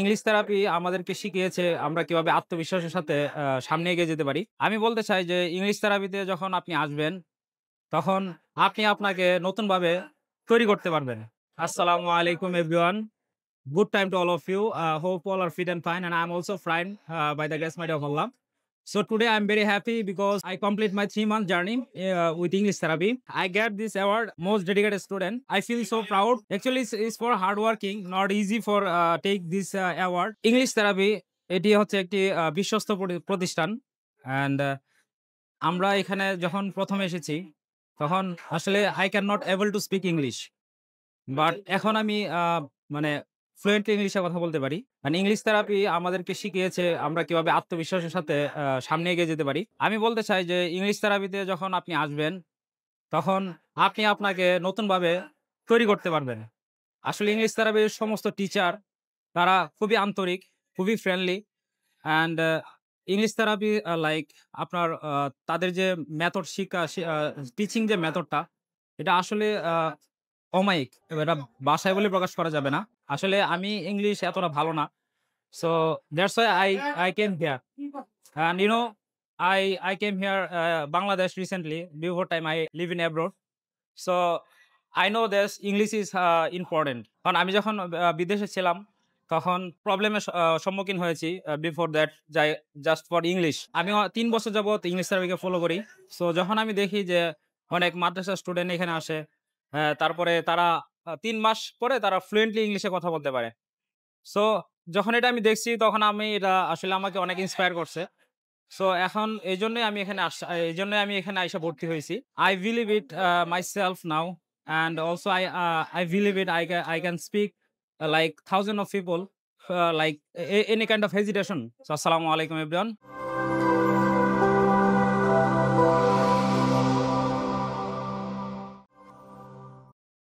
English therapy আমাদেরকে শিখিয়েছে আমরা কিভাবে আত্মবিশ্বাসের সাথে সামনে এগিয়ে যেতে পারি। আমি বলতে চাই যে ইংলিশ থেরাপিতে যখন আপনি আসবেন, তখন আপনি আপনাকে নতুনভাবে তৈরি করতে পারবেন। আসসালামু আলাইকুম everyone. Good time to all of you. Hope all are fit and fine, and I'm also fine by the grace mighty of Allah. So today I'm very happy because I complete my 3 month journey with English therapy. I get this award, most dedicated student. I feel so proud. Actually, it's for hardworking, not easy for take this award. English therapy এটি হচ্ছে একটি বিশ্বস্ত প্রতিষ্ঠান and আমরা এখানে যখন প্রথম এসেছি তখন আসলে I cannot able to speak English. But এখন আমি মানে ফ্লুয়েন্টলি ইংলিশে কথা বলতে পারি। মানে ইংলিশ থেরাপি আমাদেরকে শিখিয়েছে আমরা কিভাবে আত্মবিশ্বাসের সাথে সামনে এগিয়ে যেতে পারি। আমি বলতে চাই যে ইংলিশ থেরাপিতে যখন আপনি আসবেন, তখন আপনি আপনাকে নতুনভাবে তৈরি করতে পারবেন। আসলে ইংলিশ থেরাপির সমস্ত টিচার তারা খুবই আন্তরিক, খুবই friendly and English therapy like আপনার তাদের যে মেথড শিক্ষা টিচিং যে মেথডটা এটা আসলে অমায়িক। এটা ভাষায় বলে প্রকাশ করা যাবে না। আসলে আমি ইংলিশ এতটা ভালো না। So that's why I came here. And you know, I came here Bangladesh recently. Before time I live in abroad. So I know this English is important. কারণ আমি যখন বিদেশে ছিলাম তখন প্রবলেমের সম্মুখীন হয়েছি বিফোর দ্যাট যাই জাস্ট ফর ইংলিশ। আমি ৩ বছর যাবত ইংলিশ থেরাপিকে ফলো করি। সো যখন আমি দেখি যে অনেক মাদ্রাসার স্টুডেন্ট এখানে আসে, তারপরে তারা ৩ মাস পরে তারা ফ্লুয়েন্টলি ইংলিশে কথা বলতে পারে। সো যখন এটা আমি দেখছি তখন আমি এটা আসলে আমাকে অনেক ইন্সপায়ার করছে। সো এখন এইজন্যই আমি এখানে আইসা ভর্তি হইছি। I believe it myself now and also I believe it I can speak like thousand of people like any kind of hesitation. So assalamu alaikum everyone.